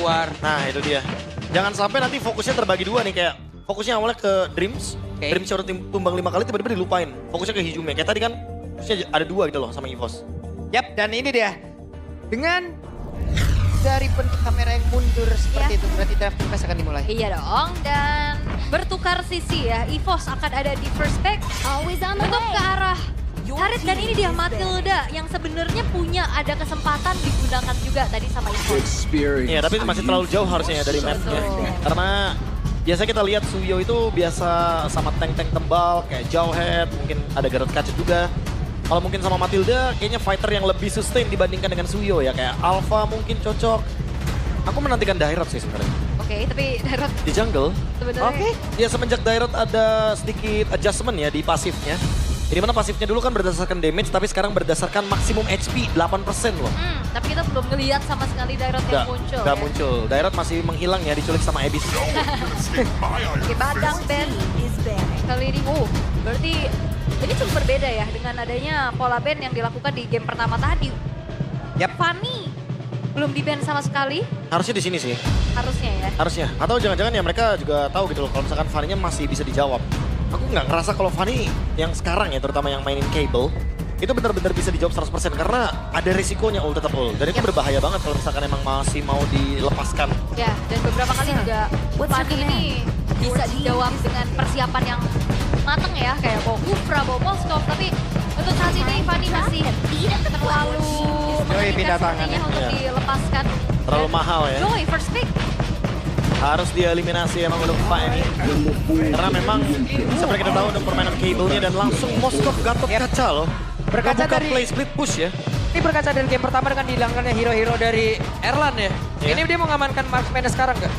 keluar. Nah itu dia. Jangan sampai nanti fokusnya terbagi dua nih kayak fokusnya awalnya ke Dreams. Oke. Dreams udah tumbang 5 kali tiba-tiba dilupain. Fokusnya ke Hijume. Kayak tadi kan fokusnya ada 2 gitu loh sama EVOS. Yap, dan ini dia. Dengan dari bentuk kamera yang mundur seperti itu, berarti drafting phase akan dimulai. Iya dong, dan bertukar sisi ya. EVOS akan ada di first pick untuk ke arah Harit, dan ini dia Matilda yang sebenarnya punya ada kesempatan digunakan juga tadi sama EVOS. Iya tapi masih terlalu jauh harusnya ya dari mapnya. Karena biasa kita lihat Suyo itu biasa sama tank-tank tebal kayak Jawhead, mungkin ada Garot Kacut juga. Kalau mungkin sama Matilda kayaknya fighter yang lebih sustain dibandingkan dengan Suyo ya. Kayak Alpha mungkin cocok. Aku menantikan Dairot sih sebenarnya. Oke, tapi Dairot Di jungle. sebenarnya Ya semenjak Dairot ada sedikit adjustment ya di pasifnya. Jadi mana pasifnya dulu kan berdasarkan damage tapi sekarang berdasarkan maksimum HP 8% loh. tapi kita belum ngelihat sama sekali Dairot yang muncul. Nggak Ya. muncul. Dairot masih menghilang ya diculik sama Abyss. Oke, Badang Ben kali ini, berarti ini cukup berbeda ya dengan adanya pola ban yang dilakukan di game pertama tadi. Yap. Fanny belum di-ban sama sekali, Harusnya di sini sih. harusnya ya. Harusnya. Atau jangan-jangan ya mereka juga tahu gitu loh kalau misalkan Fanny-nya masih bisa dijawab. Aku nggak ngerasa kalau Fanny yang sekarang ya terutama yang mainin Cable itu benar-benar bisa dijawab 100% karena ada risikonya ult tetap ult. Dan itu berbahaya banget kalau misalkan emang masih mau dilepaskan. Ya, dan beberapa kali juga Fanny ini bisa dijawab dengan persiapan yang mateng ya, kayak bawa Kufra, bawa Moskov, tapi untuk saat ini Fanny masih terlalu Joy pindah tangan sepertinya ya. untuk Iya. dilepaskan. Terlalu Dan mahal ya. Joy first pick. Harus dieliminasi emang untuk Pak ini. Karena memang seperti kita tahu untuk permainan Cable-nya dan langsung Moskov Gatot kaca loh. Berkaca Ngebuka dari- play split push ya. Ini berkaca dari game pertama dengan dihilangkannya hero-hero dari Erlan ya. Iya. Ini dia mau ngamankan marksman sekarang nggak?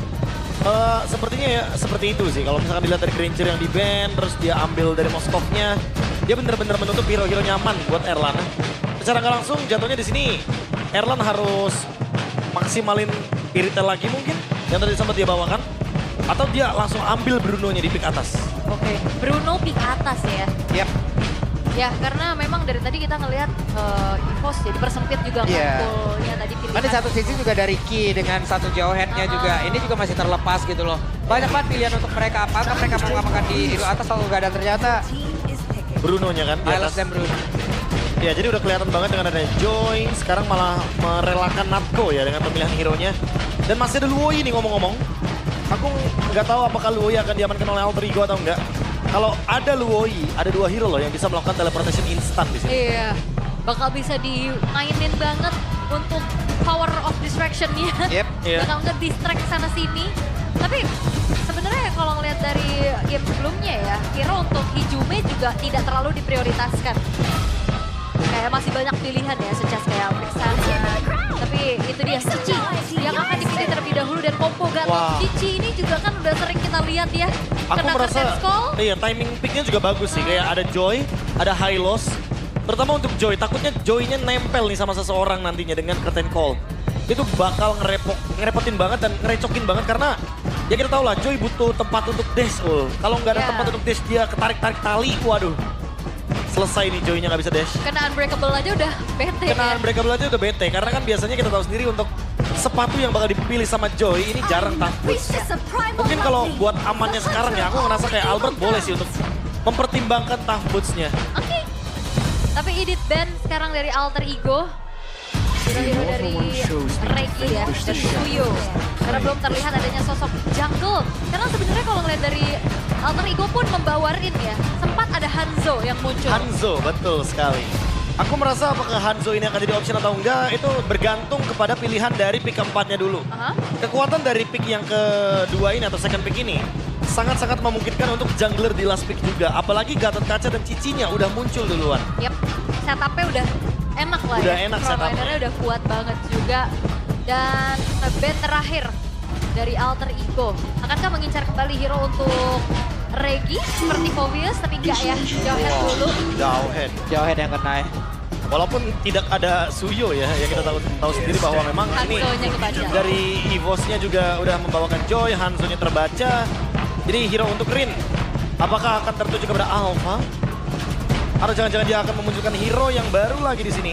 Sepertinya ya seperti itu sih. Kalau misalkan dilihat dari Granger yang di ban, terus dia ambil dari Moskovnya, dia benar-benar menutup hero-hero nyaman buat Erlan. Secara nggak langsung jatuhnya di sini Erlan harus maksimalin Iritel lagi mungkin yang tadi sempat dia bawakan, atau dia langsung ambil Bruno-nya di pick atas. Oke. Bruno pick atas ya. Yap. Ya, karena memang dari tadi kita ngelihat EVOS jadi persempit juga Iya. poolnya tadi pilihan. Kan di satu sisi juga dari Ki dengan satu jauh headnya juga. Ini juga masih terlepas gitu loh. Banyak banget pilihan untuk mereka. Apakah mereka mau ngapakan di hero atas atau enggak, dan ternyata Bruno-nya kan di Alas atas. dan Bruno. Ya jadi udah kelihatan banget dengan adanya Joy, sekarang malah merelakan Natko ya dengan pemilihan hero-nya. Dan masih ada Luoi nih ngomong-ngomong. Aku nggak tahu apakah Luoi akan diamankan oleh Alter Ego atau enggak. Kalau ada Luoi, ada 2 hero loh yang bisa melakukan teleportation instan di sini. Iya, bakal bisa dimainin banget untuk power of distraction-nya. Yep. Iya. Bakal nge-distract sana sini. Tapi sebenarnya kalau ngeliat dari game sebelumnya ya, hero untuk Hijume juga tidak terlalu diprioritaskan. Kayak masih banyak pilihan ya, secas kayak Vexana. Tapi itu dia Cici yang akan dipilih terlebih dahulu, dan combo Gatot Wow. Cici ini juga kan udah sering kita lihat ya. Aku Kena merasa, curtain call. iya timing picknya juga bagus sih. Kayak ada Joy, ada High Loss. Terutama untuk Joy, takutnya Joy-nya nempel nih sama seseorang nantinya dengan curtain call. Itu bakal ngerepotin banget dan ngerecokin banget karena ya kita tahu lah Joy butuh tempat untuk dash. Kalau nggak ada Ya. tempat untuk dash dia ketarik-tarik tali, waduh. Selesai nih Joy-nya nggak bisa dash. Kena unbreakable aja udah bete Kena ya. mereka belajar udah bete karena kan biasanya kita tahu sendiri untuk sepatu yang bakal dipilih sama Joy ini jarang tough boots. Mungkin kalau buat amannya sekarang ya aku ngerasa kayak Albert boleh sih untuk mempertimbangkan tough boots-nya. Oke. Tapi edit band sekarang dari Alter Ego. Hero-hero dari Regi ya, dan Suyo. Karena belum terlihat adanya sosok jungle. Karena sebenarnya kalau ngeliat dari Alter Ego pun membawa Rin ya. Sempat ada Hanzo yang muncul. Hanzo, betul sekali. Aku merasa apakah Hanzo ini akan jadi option atau enggak itu bergantung kepada pilihan dari pick keempatnya dulu. Aha. Kekuatan dari pick yang kedua ini atau second pick ini sangat-sangat memungkinkan untuk jungler di last pick juga. Apalagi Gatot Kaca dan Cicinya udah muncul duluan. Yap, setupnya udah enak lah Udah ya. enak Frontlinernya setupnya. udah kuat banget juga. Dan band terakhir dari Alter Ego. Akankah mengincar kembali hero untuk Regi seperti Fovius, tapi enggak ya, Jawhead dulu. Jawhead. Jauh head yang kena ya. Walaupun tidak ada Suyo ya, yang kita tahu sendiri bahwa memang ini Hanzo-nya kebaca. dari EVOS-nya juga udah membawakan Joy, Hanzo-nya terbaca. Jadi hero untuk Rin, apakah akan tertuju kepada Alpha? Atau jangan-jangan dia akan memunculkan hero yang baru lagi di sini?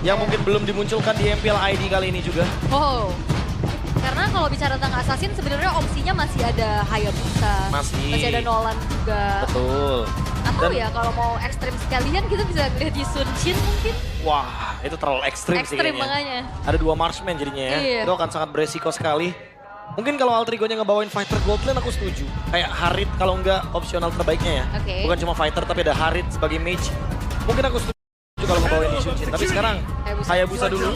Yang mungkin belum dimunculkan di MPL ID kali ini juga. Oh, karena kalau bicara tentang Assassin sebenarnya opsinya masih ada Hayabusa, masih ada Nolan juga. Betul. Atau ya kalau mau ekstrim sekalian kita bisa lihat di Sun Shin mungkin. Wah, itu terlalu ekstrim sih Ekstrim kayaknya. makanya. Ada 2 marksman jadinya ya. Iya. Itu akan sangat beresiko sekali. Mungkin kalau Alter Ego-nya ngebawain fighter gold lane aku setuju. Kayak Harit kalau enggak opsional terbaiknya ya. Oke. Bukan cuma fighter tapi ada Harit sebagai mage. Mungkin aku setuju kalau ngebawain Sun Shin. Tapi sekarang Hayabusa dulu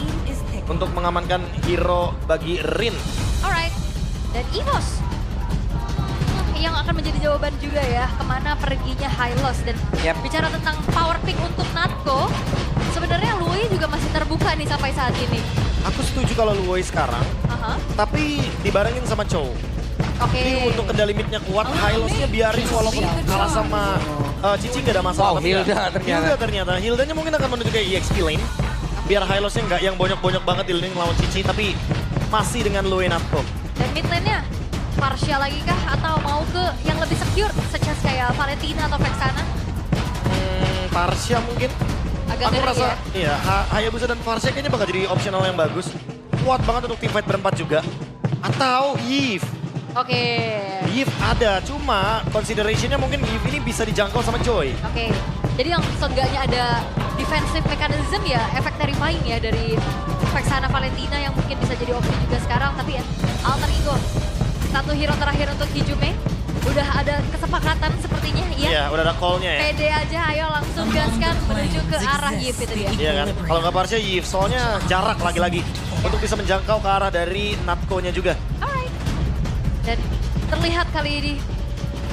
untuk mengamankan hero bagi Rin. Alright. Dan EVOS yang akan menjadi jawaban juga ya kemana perginya Hylos. Dan Yap. bicara tentang power pick untuk Natko, sebenarnya Lui juga masih terbuka nih sampai saat ini. Aku setuju kalau Luwei sekarang, Aha. tapi dibarengin sama Chow. Oke. Jadi untuk kendali mid-nya kuat, Hylosnya biarin walaupun kalah sama Cici nggak ada masalah. Wow, Tapi Hilda ya, ternyata. Hilda ternyata. Hildanya mungkin akan menuju ke EXP lane. Biar Hylosnya nggak yang bonyok-bonyok banget di lane lawan Cici, tapi masih dengan Luwei Natko. Dan mid lane-nya Parsia lagi kah atau mau ke yang lebih secure, such as kayak Valentina atau Vexana? Parsia mungkin. Agak Aku ngeri rasa, ya. iya, Hayabusa dan Parsia kayaknya bakal jadi opsional yang bagus. Kuat banget untuk teamfight berempat juga. Atau Yves. Oke. Yves ada, cuma considerationnya mungkin Yves ini bisa dijangkau sama Joy. Oke. Jadi yang seenggaknya ada defensive mechanism ya, efek terrifying ya dari Vexana Valentina yang mungkin bisa jadi opsi juga sekarang. Tapi ya, Alter Ego, satu hero terakhir untuk Hijume. Udah ada kesepakatan sepertinya, ya. Iya, udah ada call-nya ya. Pede aja, ayo langsung gaskan menuju ke arah Yves itu dia. Iya kan, kalau nggak Parsia Yves, soalnya jarak lagi-lagi untuk bisa menjangkau ke arah dari Natko-nya juga. Alright. Dan terlihat kali ini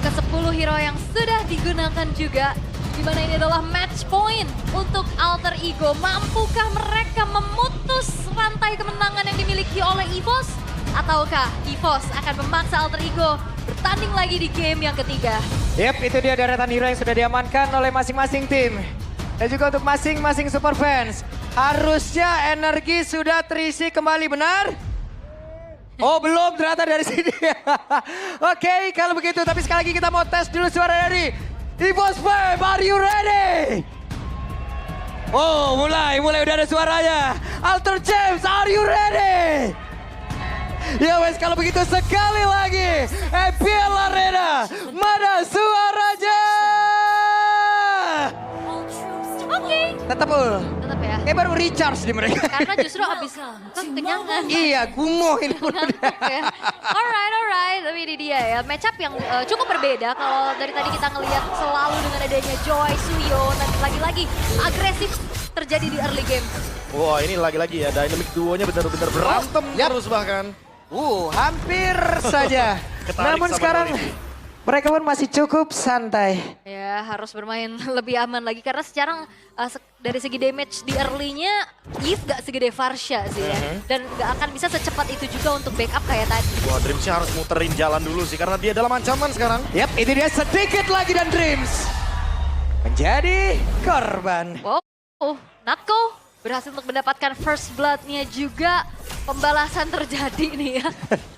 ke-10 hero yang sudah digunakan juga. Di mana ini adalah match point untuk Alter Ego. Mampukah mereka memutus rantai kemenangan yang dimiliki oleh EVOS? Ataukah EVOS akan memaksa Alter Ego bertanding lagi di game yang ketiga? Yap, itu dia deretan hero yang sudah diamankan oleh masing-masing tim. Dan juga untuk masing-masing super fans. Harusnya energi sudah terisi kembali, benar? Oh belum, ternyata dari sini. Oke, kalau begitu. Tapi sekali lagi kita mau tes dulu suara dari EVOS Fam. Are you ready? Oh, mulai udah ada suaranya. Alter James, are you ready? Ya wes, kalau begitu sekali lagi EPL Arena, mana suaranya? Oke. Tetap Tetap ya. kayak baru recharge di mereka. Karena justru abis kenyangan. Iya, gumoh ini. Ngantuk ya. Alright. Tapi ini dia ya, matchup yang cukup berbeda. Kalau dari tadi kita ngelihat selalu dengan adanya Joy, Suyo, dan lagi-lagi agresif terjadi di early game. Wah, ini lagi-lagi ya, dynamic duonya benar-benar berantem terus bahkan. Hampir saja. Ketarik Namun sama sekarang Dolly. mereka pun masih cukup santai. Ya harus bermain lebih aman lagi karena sekarang dari segi damage di early-nya Yves gak segede Varsha sih ya. Dan gak akan bisa secepat itu juga untuk backup kayak tadi. Wah, Dreamsnya harus muterin jalan dulu sih karena dia dalam ancaman sekarang. Yap, itu dia sedikit lagi dan Dreams menjadi korban. Wow, Natko berhasil untuk mendapatkan first blood-nya juga. Pembalasan terjadi nih ya.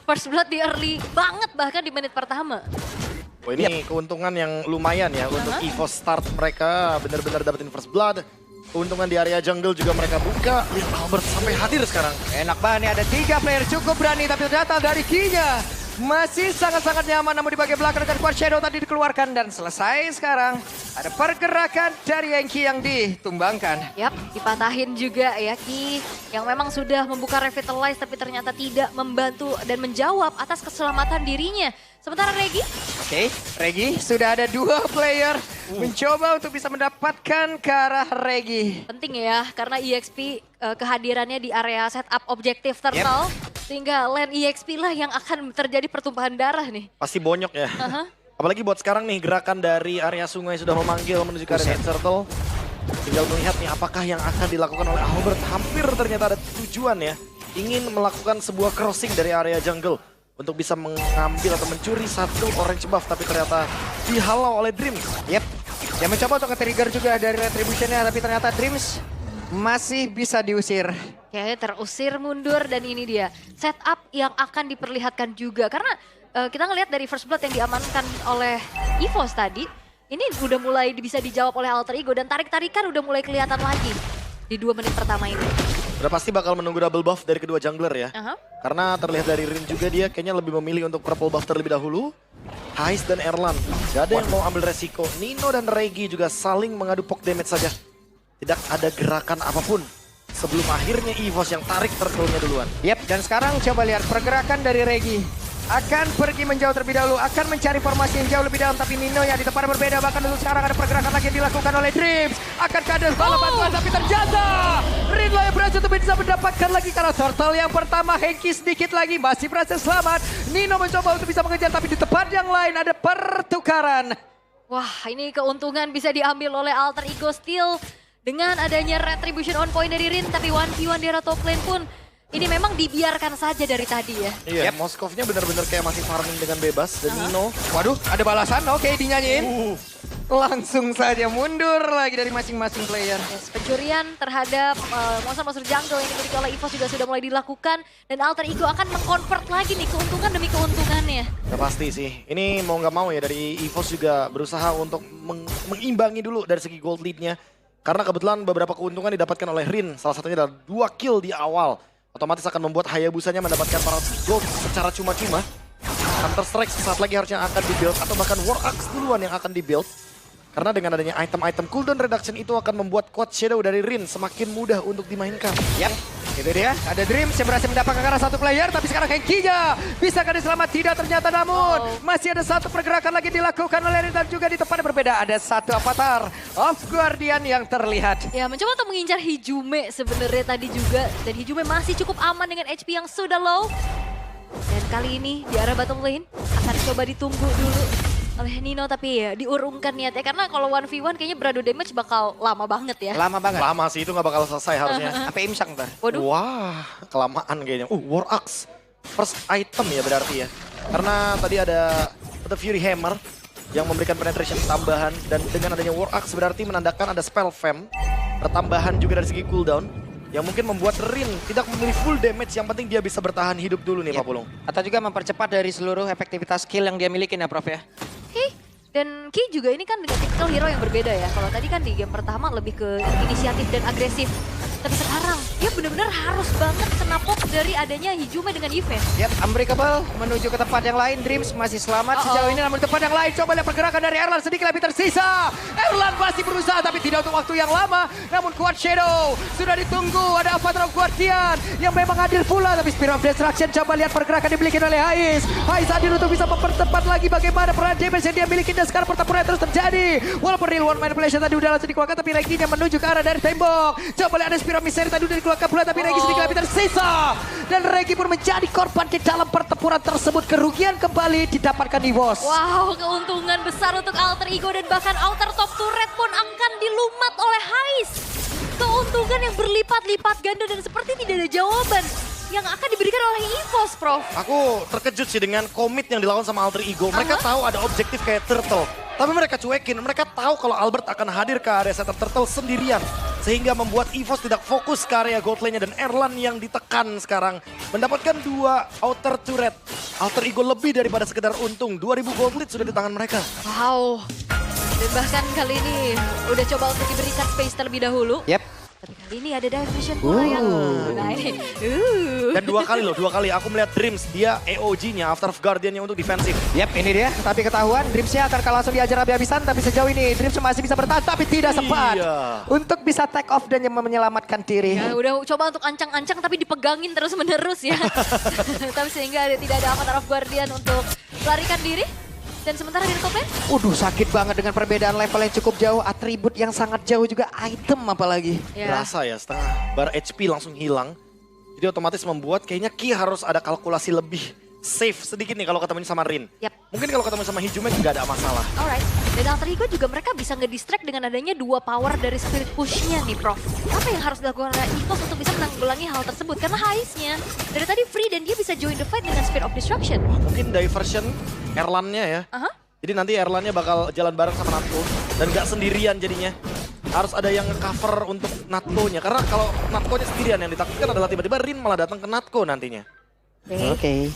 First blood di early banget bahkan di menit pertama. Wah, ini keuntungan yang lumayan ya untuk EVOS start mereka benar-benar dapetin first blood. Keuntungan di area jungle juga mereka buka. Lihat Albert sampai hadir sekarang. Enak banget nih, ada 3 player cukup berani, tapi ternyata dari Kinya masih sangat-sangat nyaman. Namun di bagian belakang dengan Quad Shadow tadi dikeluarkan dan selesai sekarang. Ada pergerakan dari Yankee yang ditumbangkan. Yap, dipatahin juga ya Ki yang memang sudah membuka revitalize tapi ternyata tidak membantu dan menjawab atas keselamatan dirinya. Sementara Regi, Oke, Regi sudah ada 2 player mencoba untuk bisa mendapatkan ke arah Regi. penting ya karena EXP kehadirannya di area setup objektif turtle. Sehingga lane EXP lah yang akan terjadi pertumpahan darah nih. Pasti bonyok ya. Apalagi buat sekarang nih gerakan dari area sungai sudah memanggil menuju ke area turtle. Tinggal melihat nih apakah yang akan dilakukan oleh Albert. Hampir ternyata ada tujuan ya. Ingin melakukan sebuah crossing dari area jungle. Untuk bisa mengambil atau mencuri satu orange buff. Tapi ternyata dihalau oleh Dreams. Yap, dia mencoba untuk nge-trigger juga dari retributionnya, tapi ternyata Dreams masih bisa diusir. Kayaknya terusir mundur dan ini dia setup yang akan diperlihatkan juga. Karena kita ngelihat dari first blood yang diamankan oleh EVOS tadi. Ini udah mulai bisa dijawab oleh Alter Ego dan tarik-tarikan udah mulai kelihatan lagi di 2 menit pertama ini. Udah pasti bakal menunggu double buff dari kedua jungler ya. Karena terlihat dari Rin juga dia kayaknya lebih memilih untuk purple buff terlebih dahulu. Hais dan Erlan, gak ada yang mau ambil resiko. Nino dan Regi juga saling mengadu poke damage saja. Tidak ada gerakan apapun sebelum akhirnya EVOS yang tarik turtle-nya duluan. Yap, dan sekarang coba lihat pergerakan dari Regi. Akan pergi menjauh terlebih dahulu, akan mencari formasi yang jauh lebih dalam. Tapi Nino yang di tempat berbeda, bahkan untuk sekarang ada pergerakan lagi yang dilakukan oleh Dreams. Akankah ada bala bantuan, tapi ternyata Rinlo yang berhasil untuk bisa mendapatkan lagi karena turtle yang pertama. Hengki sedikit lagi, masih berhasil selamat. Nino mencoba untuk bisa mengejar, tapi di tempat yang lain ada pertukaran. Wah, ini keuntungan bisa diambil oleh Alter Ego Steel. Dengan adanya retribution on point dari Rin, tapi 1v1 di top lane pun ini memang dibiarkan saja dari tadi ya. Iya, Moskovnya benar-benar kayak masih farming dengan bebas. Dan Nino, Waduh, ada balasan, oke dinyanyiin. Langsung saja mundur lagi dari masing-masing player. Yes, pencurian terhadap monster-monster jungle yang dimiliki oleh EVOS juga sudah mulai dilakukan. Dan Alter Ego akan mengkonvert lagi nih keuntungan demi keuntungannya. udah pasti sih. Ini mau nggak mau ya dari EVOS juga berusaha untuk mengimbangi dulu dari segi gold lead-nya. Karena kebetulan beberapa keuntungan didapatkan oleh Rin. Salah satunya adalah 2 kill di awal. Otomatis akan membuat Hayabusanya mendapatkan para gold secara cuma-cuma. Counter Strike sesaat lagi harusnya akan di-build atau bahkan War Axe duluan yang akan di-build. Karena dengan adanya item-item cooldown reduction itu akan membuat Quad Shadow dari Rin semakin mudah untuk dimainkan. Yap, itu dia. Ada Dreams yang berhasil mendapatkan karena satu player, tapi sekarang Hengkinya bisakah diselamat? Tidak ternyata, namun masih ada satu pergerakan lagi dilakukan oleh Rin dan juga di tempat yang berbeda. Ada satu avatar of Guardian yang terlihat. Ya, mencoba untuk mengincar Hijume sebenarnya tadi juga. Dan Hijume masih cukup aman dengan HP yang sudah low. Dan kali ini di arah bottom lane akan coba ditunggu dulu oleh Nino, tapi ya diurungkan niatnya. Karena kalau 1v1 kayaknya beradu damage bakal lama banget ya. Lama banget. Lama sih, itu nggak bakal selesai harusnya. Sampai imsak ntar. Waduh. Wah, kelamaan kayaknya. War Axe. First item ya berarti ya. Karena tadi ada The Fury Hammer yang memberikan penetration tambahan. Dan dengan adanya War Axe berarti menandakan ada spell fam. Pertambahan juga dari segi cooldown. Yang mungkin membuat Rin tidak memilih full damage. Yang penting dia bisa bertahan hidup dulu nih Pak Pulung. Atau juga mempercepat dari seluruh efektivitas skill yang dia miliki ya Prof ya. Oke. Dan Ki juga ini kan dengan tipikal hero yang berbeda ya. Kalau tadi kan di game pertama lebih ke inisiatif dan agresif. Tapi sekarang dia benar-benar harus banget kena pop dari adanya Hijume dengan Yves. Yap, Unbreakable menuju ke tempat yang lain. Dreams masih selamat sejauh ini, namun di tempat yang lain coba lihat pergerakan dari Erlan sedikit lebih tersisa. Erlan masih berusaha tapi tidak untuk waktu yang lama. Namun Quad Shadow sudah ditunggu. Ada Avatar of Guardian yang memang hadir pula. Tapi Spirit of Destruction coba lihat pergerakan dimiliki oleh Hais. Hais hadir untuk bisa mempercepat lagi bagaimana peran damage yang dia miliki. Dan sekarang pertempuran terus terjadi. Walaupun real one manipulation tadi udah langsung dikeluarkan, tapi Reginya menuju ke arah dari tembok. Coba lihat ada Spirit of Mystery tadi udah dikeluarkan pula, tapi Regi sedikit lebih tersisa. Dan Regi pun menjadi korban di dalam pertempuran tersebut. Kerugian kembali didapatkan di EVOS. Wow, keuntungan besar untuk Alter Ego dan bahkan Alter Top Turret pun akan dilumat oleh Hais. Keuntungan yang berlipat-lipat ganda dan seperti tidak ada jawaban yang akan diberikan oleh EVOS, Prof. Aku terkejut sih dengan komit yang dilakukan sama Alter Ego. Mereka tahu ada objektif kayak Turtle. Tapi mereka cuekin. Mereka tahu kalau Albert akan hadir ke area setup Turtle sendirian. Sehingga membuat EVOS tidak fokus ke area gold lane-nya. Dan Erlan yang ditekan sekarang mendapatkan 2 outer turret. Alter Ego lebih daripada sekedar untung. 2000 gold lead sudah di tangan mereka. Wow. Dan bahkan kali ini udah coba untuk diberikan space terlebih dahulu. Yap. Tapi kali ini ada dive vision pula yang... Nah ini. Dan 2 kali loh, 2 kali. Aku melihat Dreams, dia AOG-nya, After of Guardian-nya untuk defensif. Yap, ini dia. Tapi ketahuan Dreams-nya akan langsung diajar habis-habisan. Tapi sejauh ini Dreams masih bisa bertahan, tapi tidak sempat. Iya. Untuk bisa take off dan menyelamatkan diri. Ya, udah coba untuk ancang-ancang tapi dipegangin terus-menerus ya. Tapi sehingga tidak ada Avatar of Guardian untuk melarikan diri. Dan sementara di top lane, Waduh, sakit banget dengan perbedaan level yang cukup jauh. Atribut yang sangat jauh juga, item apalagi. ya. Berasa ya, setengah bar HP langsung hilang. Jadi otomatis membuat kayaknya Ki harus ada kalkulasi lebih safe sedikit nih kalau ketemu sama Rin. Yap. Mungkin kalau ketemu sama Hijume nggak ada masalah. Alright. Dan Alter Ego juga mereka bisa nge-distract dengan adanya 2 power dari spirit push-nya nih, Prof. Apa yang harus dilakukan oleh EVOS untuk bisa menanggulangi hal tersebut? Karena Haisnya dari tadi free dan dia bisa join the fight dengan Spirit of Destruction. Mungkin diversion Erlannya ya. Jadi nanti Erlannya bakal jalan bareng sama Natko. Dan nggak sendirian jadinya. Harus ada yang cover untuk Natko-nya. Karena kalau Natko-nya sendirian yang ditakutkan adalah tiba-tiba Rin malah datang ke Natko nantinya. Oke.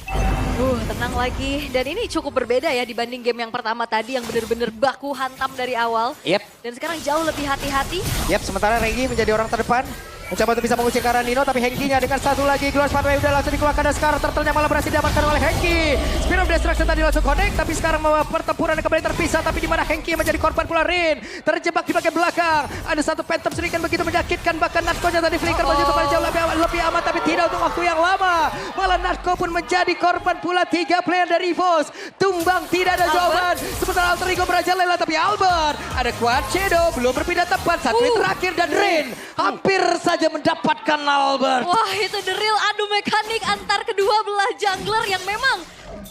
Tenang lagi. Dan ini cukup berbeda ya dibanding game yang pertama tadi yang benar-benar baku hantam dari awal. Yap. Dan sekarang jauh lebih hati-hati. Yap, sementara Regi menjadi orang terdepan. Mencoba untuk bisa mengusir ke arah Nino, tapi Henki-nya dengan satu lagi Glow Spotway udah langsung dikeluarkan dan sekarang turtle-nya malah berhasil diamankan oleh Henki. Spear of Destruction tadi langsung connect, tapi sekarang pertempuran kembali terpisah, tapi di mana Henki yang menjadi korban pula Rin. Terjebak di bagian belakang. Ada satu Phantom Shuriken begitu menyakitkan, bahkan Natko-nya tadi flicker begitu pada jauh lebih aman, tapi tidak untuk waktu yang lama. Malah Natko pun menjadi korban pula 3 player dari EVOS. Tumbang tidak ada jawaban. Sementara Alter Ego merajalela, tapi Albert ada Quad Shadow belum berpindah tepat. Satu hit terakhir dan Rin hampir saja mendapatkan Albert. Wah, itu the real adu mekanik antar kedua belah jungler yang memang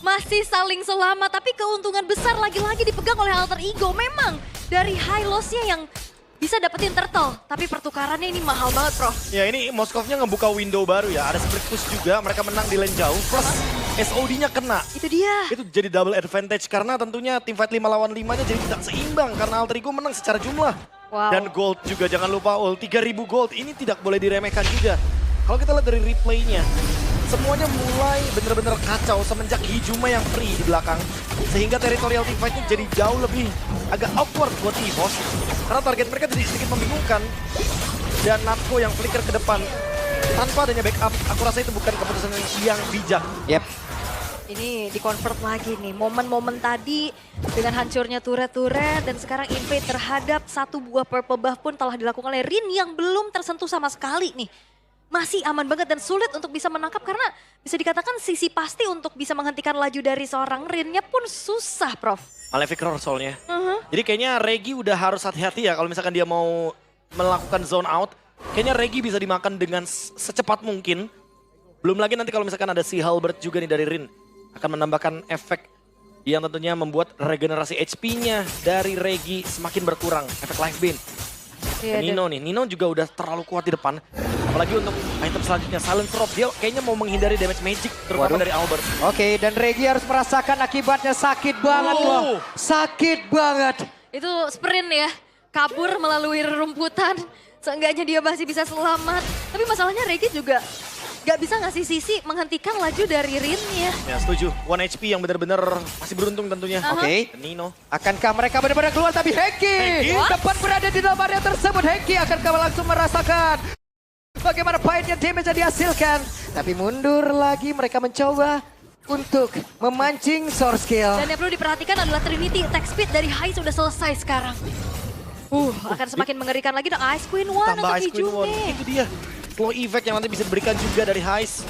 masih saling selamat. Tapi keuntungan besar lagi-lagi dipegang oleh Alter Ego. Memang dari high loss-nya yang bisa dapetin turtle. Tapi pertukarannya ini mahal banget, Prof. Ya ini Moskovnya ngebuka window baru ya. Ada split push juga, mereka menang di lane jauh. Plus SOD-nya kena. Itu dia. Itu jadi double advantage karena tentunya tim fight 5 lawan 5-nya jadi tidak seimbang. Karena Alter Ego menang secara jumlah. Wow. Dan gold juga, jangan lupa Ul, 3.000 gold. Ini tidak boleh diremehkan juga. Kalau kita lihat dari replaynya, semuanya mulai benar-benar kacau semenjak Hijuma yang free di belakang. Sehingga territorial team fight-nya jadi jauh lebih agak awkward buat EVOS. Karena target mereka jadi sedikit membingungkan. Dan Natko yang flicker ke depan. Tanpa adanya backup, aku rasa itu bukan keputusan yang bijak. Yep. Ini di-convert lagi nih, momen-momen tadi dengan hancurnya turret-turret dan sekarang invade terhadap satu buah purple buff pun telah dilakukan oleh Rin yang belum tersentuh sama sekali nih. Masih aman banget dan sulit untuk bisa menangkap karena bisa dikatakan sisi pasti untuk bisa menghentikan laju dari seorang Rin-nya pun susah, Prof. Malefic Roar soalnya. Jadi kayaknya Regi udah harus hati-hati ya kalau misalkan dia mau melakukan zone out. Kayaknya Regi bisa dimakan dengan secepat mungkin. Belum lagi nanti kalau misalkan ada si Halberd juga nih dari Rin. Akan menambahkan efek yang tentunya membuat regenerasi HP-nya dari Regi semakin berkurang. Efek Life Bane. Iya, Nino nih, Nino juga udah terlalu kuat di depan. Apalagi untuk item selanjutnya, Silent Drop. Dia kayaknya mau menghindari damage magic, terutama dari Albert. Oke, dan Regi harus merasakan akibatnya sakit banget loh. Sakit banget. Itu sprint ya, kabur melalui rerumputan. Seenggaknya dia masih bisa selamat. Tapi masalahnya Regi juga gak bisa ngasih sisi menghentikan laju dari Rin-nya. Ya setuju, 1 HP yang benar-benar masih beruntung tentunya. Oke. Nino. Akankah mereka benar-benar keluar, tapi Henki tepat berada di dalam area tersebut. Henki akankah langsung merasakan bagaimana pahitnya damage yang dihasilkan. Tapi mundur lagi, mereka mencoba untuk memancing source kill. Dan yang perlu diperhatikan adalah Trinity attack speed dari Hai sudah selesai sekarang. Akan semakin mengerikan lagi dong. Ice Queen One Tambah untuk Ice Queen One, Hijumi. itu dia. Slow effect yang nanti bisa diberikan juga dari Heist.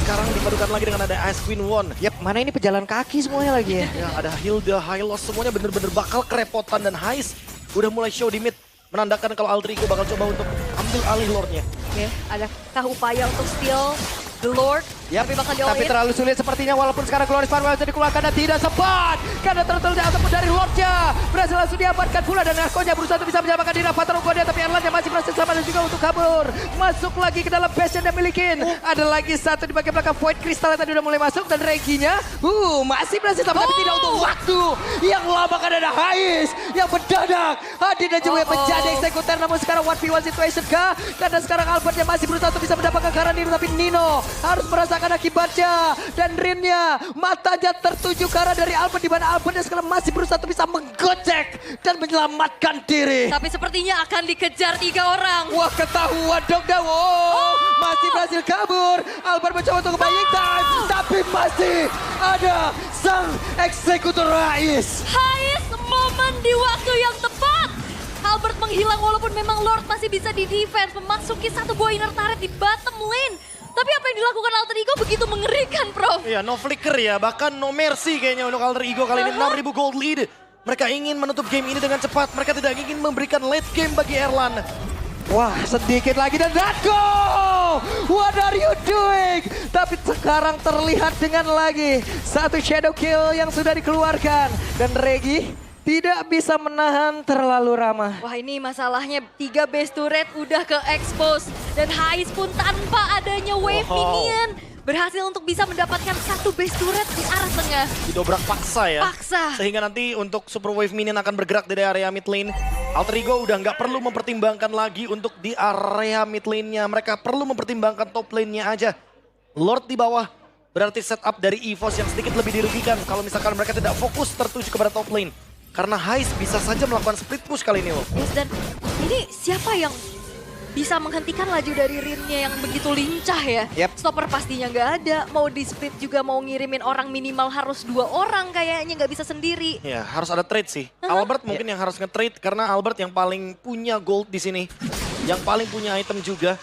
Sekarang dipadukan lagi dengan ada Ice Queen One. Yap, mana ini pejalan kaki semuanya lagi ya. Ya ada Hilda, Hylos, semuanya bener-bener bakal kerepotan. Dan Heist udah mulai show di mid. Menandakan kalau Alter Ego bakal coba untuk ambil alih lordnya. Oke, adakah upaya untuk steal the Lord? Yap, Tapi bakal tapi di-all-in. terlalu sulit sepertinya walaupun sekarang Glorious Farewell bisa dikeluarkan dan tidak sempat. Karena turtle-nya ataupun dari Lordnya berhasil langsung diamankan pula dan Narkonya berusaha untuk bisa menyelamatkan diri Avatar Ugonya, tapi Erlannya masih berhasil selamat dan juga untuk kabur. Masuk lagi ke dalam base yang dia milikin. Ada lagi satu di bagian belakang Void Crystal yang tadi udah mulai masuk dan Reginya masih berhasil selamat tapi tidak untuk waktu yang lama karena ada Hais yang mendadak hadir dan juga menjadi eksekutor. Namun sekarang 1v1 situation kah? Karena sekarang Albertnya masih berusaha untuk bisa mendapatkan karena Nino, tapi Nino harus merasakan akibatnya dan Rin-nya matanya tertuju ke arah dari Albert, di mana Albertnya sekarang masih berusaha untuk bisa menggocek dan menyelamatkan diri. Tapi sepertinya akan dikejar 3 orang. Wah, ketahuan dong dah. Masih berhasil kabur. Albert mencoba untuk buying time, tapi masih ada sang eksekutor Rais. Hais, momen di waktu yang tepat. Albert menghilang walaupun memang Lord masih bisa di-defense. Memasuki satu buah inner turret di bottom lane. Tapi apa yang dilakukan Alter Ego begitu mengerikan, Prof. Iya, no flicker ya, bahkan no mercy kayaknya untuk Alter Ego kali ini. 6.000 gold lead. Mereka ingin menutup game ini dengan cepat. Mereka tidak ingin memberikan late game bagi Erlan. Wah, sedikit lagi dan Natko! What are you doing? Tapi sekarang terlihat dengan lagi satu shadow kill yang sudah dikeluarkan. Dan Regi tidak bisa menahan terlalu ramah. Wah, ini masalahnya 3 base turret udah ke expose. Dan Hais pun tanpa adanya wave minion berhasil untuk bisa mendapatkan satu base turret di arah tengah. Didobrak paksa ya. Paksa. Sehingga nanti untuk Super Wave Minion akan bergerak dari area mid lane. Alter Ego udah nggak perlu mempertimbangkan lagi untuk di area mid lane-nya. Mereka perlu mempertimbangkan top lane-nya aja. Lord di bawah berarti setup dari EVOS yang sedikit lebih dirugikan kalau misalkan mereka tidak fokus tertuju kepada top lane. Karena Hais bisa saja melakukan split push kali ini loh. Yes, dan ini siapa yang bisa menghentikan laju dari Rin-nya yang begitu lincah ya. Yep. Stopper pastinya nggak ada, mau di split juga mau ngirimin orang minimal harus 2 orang kayaknya, nggak bisa sendiri. Ya, harus ada trade sih. Albert mungkin yang harus nge-trade karena Albert yang paling punya gold di sini. Yang paling punya item juga.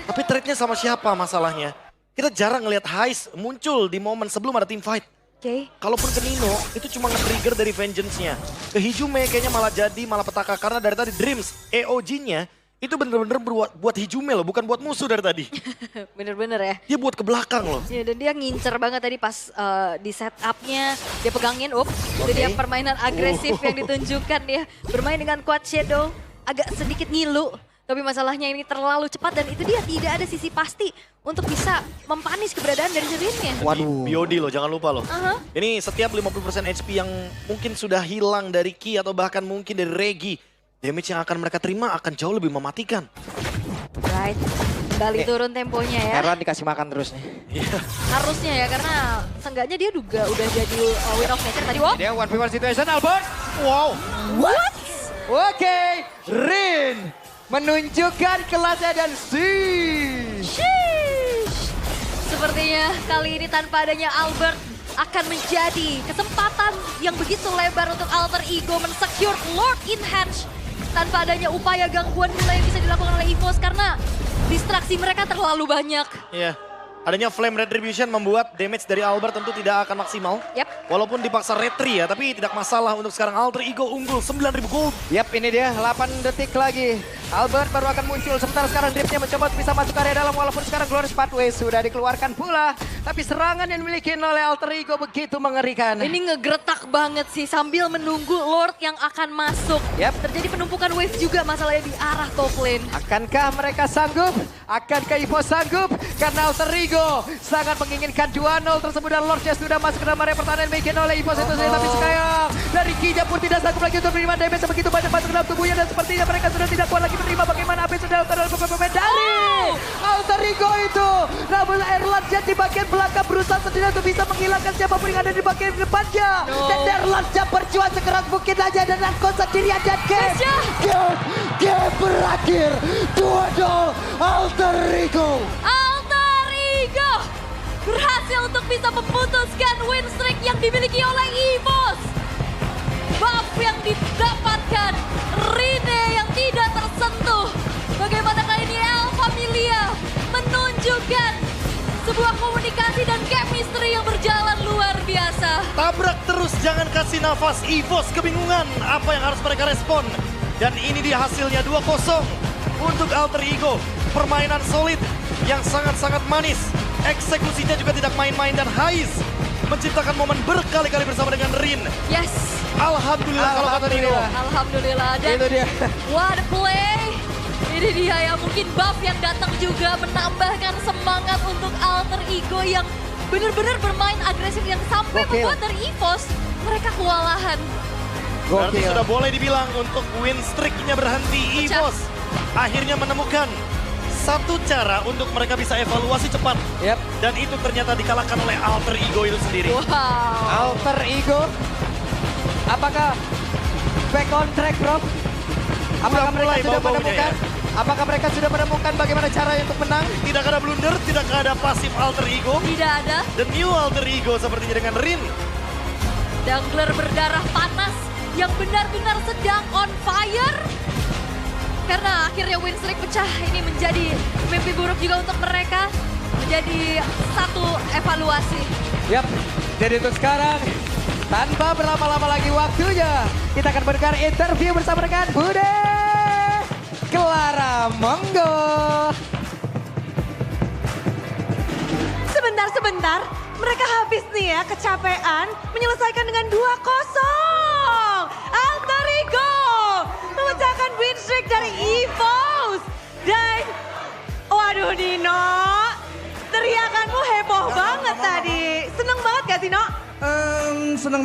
Tapi trade-nya sama siapa masalahnya? Kita jarang ngelihat Heist muncul di momen sebelum ada team fight. Oke. Kalaupun ke Nino, itu cuma nge-trigger dari vengeance-nya. Ke Hijume kayaknya malah jadi, malah petaka. Karena dari tadi Dreams, EOG-nya, itu bener-bener buat Hijume loh, bukan buat musuh dari tadi. Bener-bener ya. Dia buat ke belakang loh. Ya, dan dia ngincer banget tadi pas di setup-nya, dia pegangin, itu dia permainan agresif yang ditunjukkan ya. Bermain dengan Quad Shadow, agak sedikit ngilu. Tapi masalahnya ini terlalu cepat dan itu dia tidak ada sisi pasti untuk bisa mempanis keberadaan dari Rin-nya. Waduh. BOD loh, jangan lupa loh. Ini setiap 50% HP yang mungkin sudah hilang dari Ki atau bahkan mungkin dari Regi, damage yang akan mereka terima akan jauh lebih mematikan. Right, kembali turun temponya ya. Erlan dikasih makan terus nih. Harusnya ya, karena seenggaknya dia juga udah jadi win of nature tadi. Wow. Dia 1v1 situation, Albert. Wow. What? Oke, Rin menunjukkan kelasnya dan Sheesh. Sepertinya kali ini tanpa adanya Albert akan menjadi kesempatan yang begitu lebar untuk Alter Ego mensecure Lord in Hand. Tanpa adanya upaya gangguan mulai yang bisa dilakukan oleh EVOS karena distraksi mereka terlalu banyak. Iya. Adanya Flame Retribution membuat damage dari Albert tentu tidak akan maksimal. Yap. Walaupun dipaksa retri ya, tapi tidak masalah untuk sekarang Alter Ego unggul 9.000 gold. Yap, ini dia 8 detik lagi. Albert baru akan muncul, sementara sekarang Dripnya mencoba untuk bisa masuk area dalam walaupun sekarang Glorious Pathway sudah dikeluarkan pula. Tapi serangan yang dimiliki oleh Alter Ego begitu mengerikan. Ini ngegretak banget sih sambil menunggu Lord yang akan masuk. Yap. Terjadi penumpukan wave juga masalahnya di arah top lane. Akankah mereka sanggup? Akankah EVOS sanggup? Karena Alter Ego sangat menginginkan 2-0 tersebut dan Lordnya sudah masuk ke dalam area pertahanan bikin oleh EVOS itu sendiri. Tapi sekarang dari Kija pun tidak sanggup lagi untuk menerima damage begitu banyak masuk ke dalam tubuhnya dan sepertinya mereka sudah tidak kuat lagi menerima bagaimana apa yang sudah dilakukan oleh pemain dari Alter Ego itu. Namun Erlandsnya di bagian belakang berusaha sendiri untuk bisa menghilangkan siapapun yang ada di bagian depannya. Dan Erlandsnya berjuang sekeras mungkin aja dan Narko sendirian dan game berakhir 2-0 Alter Ego. Alter Ego berhasil untuk bisa memutuskan win streak yang dimiliki oleh EVOS. Buff yang didapatkan, Rine yang tidak tersentuh. Bagaimana kali ini El Familia menunjukkan sebuah komunikasi dan chemistry yang berjalan luar biasa. Tabrak terus, jangan kasih nafas. EVOS kebingungan apa yang harus mereka respon. Dan ini dia hasilnya 2-0 untuk Alter Ego. Permainan solid yang sangat-sangat manis. Eksekusinya juga tidak main-main dan Heist menciptakan momen berkali-kali bersama dengan Rin. Yes. Alhamdulillah kalau kata Nino. Alhamdulillah. Dan Itu dia. what a play. Ini dia ya, mungkin buff yang datang juga menambahkan semangat untuk Alter Ego yang benar-benar bermain agresif yang sampai Gokil. membuat dari EVOS mereka kewalahan. Berarti Gokil. sudah boleh dibilang untuk win streak-nya berhenti. Pecah. EVOS akhirnya menemukan satu cara untuk mereka bisa evaluasi cepat. Yap. Dan itu ternyata dikalahkan oleh Alter Ego itu sendiri. Wow. Alter Ego. Apakah back on track, bro? Apakah Udah mulai mereka sudah bau-baunya menemukan? ya. Apakah mereka sudah menemukan bagaimana cara untuk menang? Tidak ada blunder, tidak ada pasif Alter Ego. Tidak ada. The new Alter Ego sepertinya dengan Rin. Dangler berdarah panas yang benar-benar sedang on fire. Karena akhirnya win streak pecah, ini menjadi mimpi buruk juga untuk mereka. Menjadi satu evaluasi. Yap, jadi untuk sekarang, tanpa berlama-lama lagi waktunya, kita akan mendengar interview bersama dengan Bude Clara. Monggo. Sebentar, mereka habis nih ya kecapean menyelesaikan dengan 2-0. Alter Ego memecahkan win streak dari EVOS. Dan waduh Nino, teriakanmu heboh banget tadi. Seneng banget gak sih, No? Senang